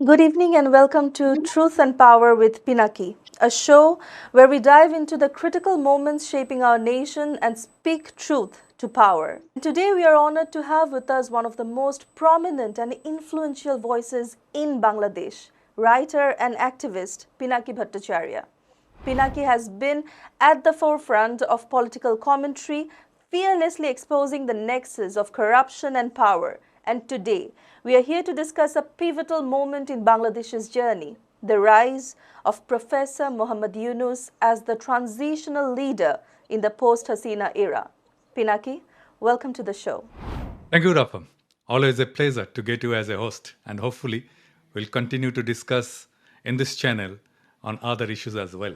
Good evening and welcome to Truth and Power with Pinaki, a show where we dive into the critical moments shaping our nation and speak truth to power. Today we are honored to have with us one of the most prominent and influential voices in Bangladesh, writer and activist Pinaki Bhattacharya. Pinaki has been at the forefront of political commentary, fearlessly exposing the nexus of corruption and power. And today, we are here to discuss a pivotal moment in Bangladesh's journey, the rise of Professor Muhammad Yunus as the transitional leader in the post-Hasina era. Pinaki, welcome to the show. Thank you, Rafa. Always a pleasure to get you as a host, and hopefully, we'll continue to discuss in this channel on other issues as well.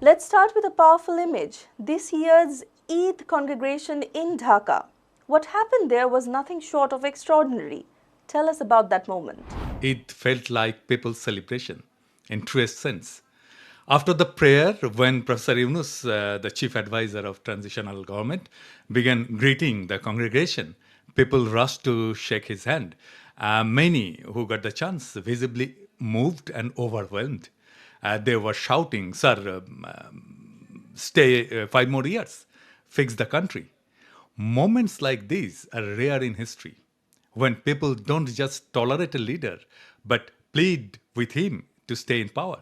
Let's start with a powerful image. This year's Eid congregation in Dhaka. What happened there was nothing short of extraordinary. Tell us about that moment. It felt like people's celebration in truest sense. After the prayer, when Professor Yunus, the chief advisor of transitional government, began greeting the congregation, people rushed to shake his hand. Many who got the chance visibly moved and overwhelmed. They were shouting, Sir, stay 5 more years, fix the country. Moments like these are rare in history, when people don't just tolerate a leader, but plead with him to stay in power.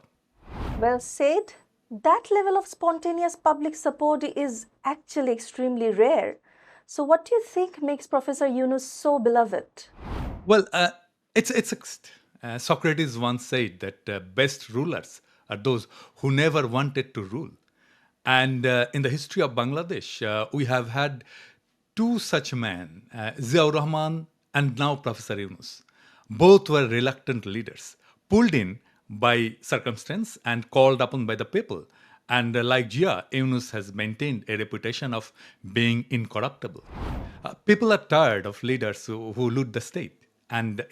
Well said. That level of spontaneous public support is actually extremely rare. So, what do you think makes Professor Yunus so beloved? Well, it's Socrates once said that best rulers are those who never wanted to rule. And in the history of Bangladesh, we have had two such men, Ziaur Rahman and now Professor Yunus. Both were reluctant leaders, pulled in by circumstance and called upon by the people. And like Jia, Yunus has maintained a reputation of being incorruptible. People are tired of leaders who loot the state. And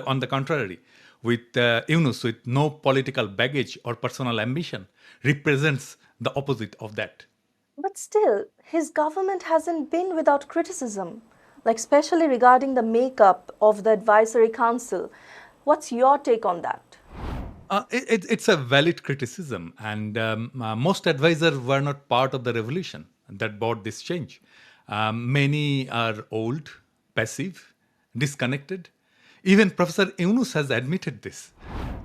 on the contrary, with Yunus, with no political baggage or personal ambition, represents the opposite of that. But still, his government hasn't been without criticism, like especially regarding the makeup of the advisory council. What's your take on that? It's a valid criticism, and most advisors were not part of the revolution that brought this change. Many are old, passive, disconnected. Even Professor Yunus has admitted this.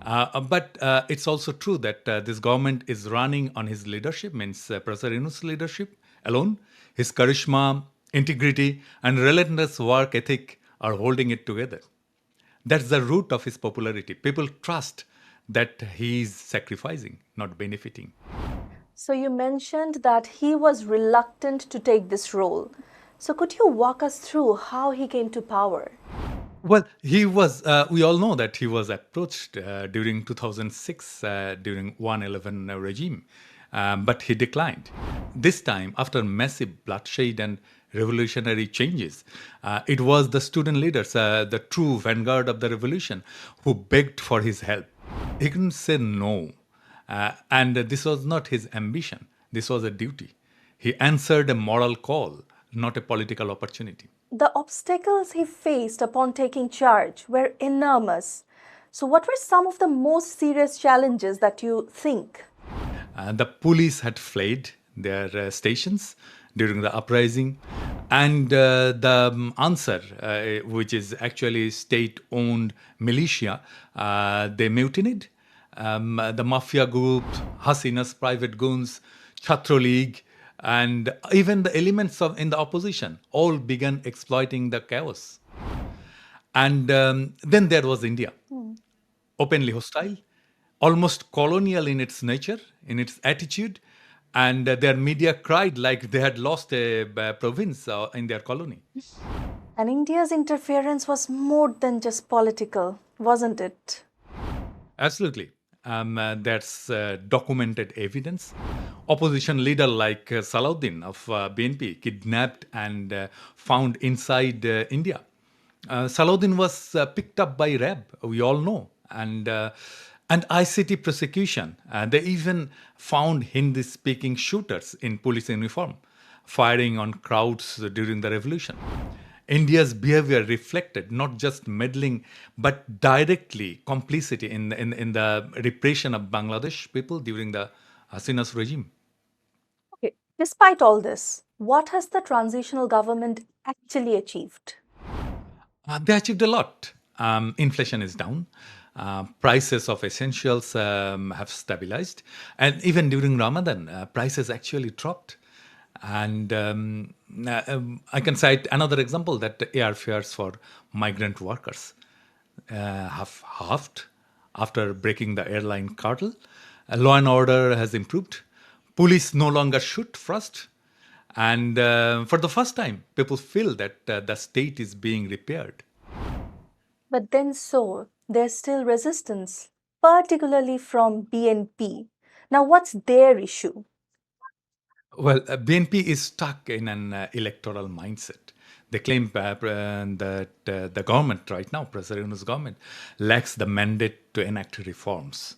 But it's also true that this government is running on his leadership, means Professor Yunus' leadership alone. His charisma, integrity, and relentless work ethic are holding it together. That's the root of his popularity. People trust that he is sacrificing, not benefiting. So, you mentioned that he was reluctant to take this role. So, could you walk us through how he came to power? Well, he was, we all know that he was approached during 2006 during 111 regime, but he declined. This time, after massive bloodshed and revolutionary changes, it was the student leaders, the true vanguard of the revolution, who begged for his help. He couldn't say no. And this was not his ambition, this was a duty. He answered a moral call, not a political opportunity. The obstacles he faced upon taking charge were enormous. So, what were some of the most serious challenges that you think? The police had fled their stations during the uprising, and the answer, which is actually state-owned militia, they mutinied. The mafia group, Hasina's private goons, Chhatro League, and even the elements in the opposition all began exploiting the chaos. And then there was India, openly hostile, almost colonial in its nature, in its attitude, and their media cried like they had lost a province in their colony. And India's interference was more than just political, wasn't it? Absolutely. That's documented evidence. Opposition leader like Salahuddin of BNP kidnapped and found inside India. Salahuddin was picked up by RAB, we all know, and ICT prosecution. They even found Hindi-speaking shooters in police uniform, firing on crowds during the revolution. India's behavior reflected not just meddling, but directly complicity in the repression of Bangladesh people during the Hasina's regime. Okay. Despite all this, what has the transitional government actually achieved? They achieved a lot. Inflation is down. Prices of essentials have stabilized. And even during Ramadan, prices actually dropped. And I can cite another example that the airfares for migrant workers have halved after breaking the airline cartel. Law and order has improved. Police no longer shoot first. And for the first time, people feel that the state is being repaired. But then so, there's still resistance, particularly from BNP. Now, what's their issue? Well, BNP is stuck in an electoral mindset. They claim that the government right now, President Yunus government, lacks the mandate to enact reforms.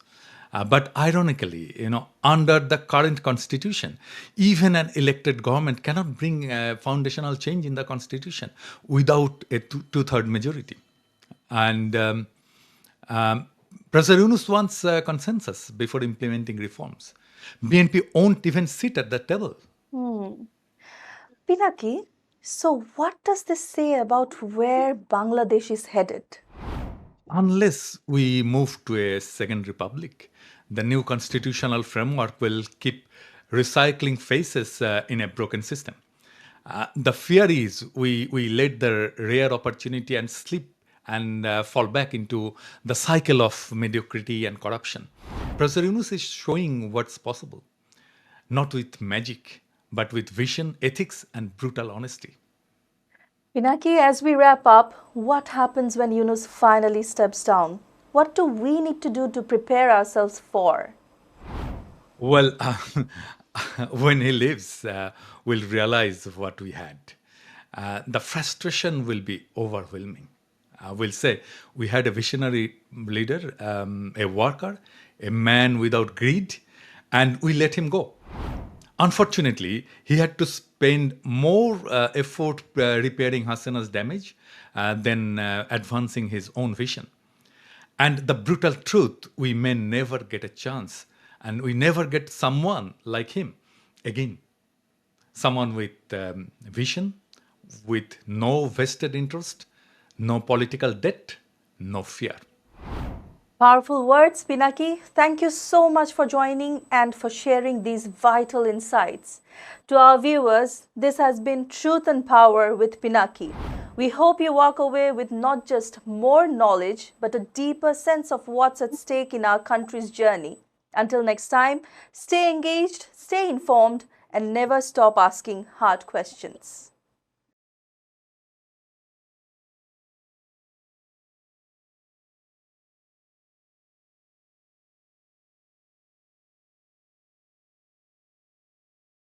But ironically, under the current constitution, even an elected government cannot bring a foundational change in the constitution without a two-third majority. And um, President Yunus wants consensus before implementing reforms. BNP won't even sit at the table. Hmm. Pinaki, so what does this say about where Bangladesh is headed? Unless we move to a second republic, the new constitutional framework will keep recycling faces in a broken system. The fear is we let the rare opportunity and slip and fall back into the cycle of mediocrity and corruption. Professor Yunus is showing what's possible, not with magic, but with vision, ethics, and brutal honesty. Pinaki, as we wrap up, what happens when Yunus finally steps down? What do we need to do to prepare ourselves for? Well, when he leaves, we'll realize what we had. The frustration will be overwhelming. We'll say we had a visionary leader, a worker, a man without greed, and we let him go. Unfortunately, he had to spend more effort repairing Hasana's damage than advancing his own vision. And the brutal truth, we may never get a chance, and we never get someone like him again. Someone with vision, with no vested interest, no political debt, no fear. Powerful words, Pinaki. Thank you so much for joining and for sharing these vital insights. To our viewers, this has been Truth and Power with Pinaki. We hope you walk away with not just more knowledge, but a deeper sense of what's at stake in our country's journey. Until next time, stay engaged, stay informed, and never stop asking hard questions.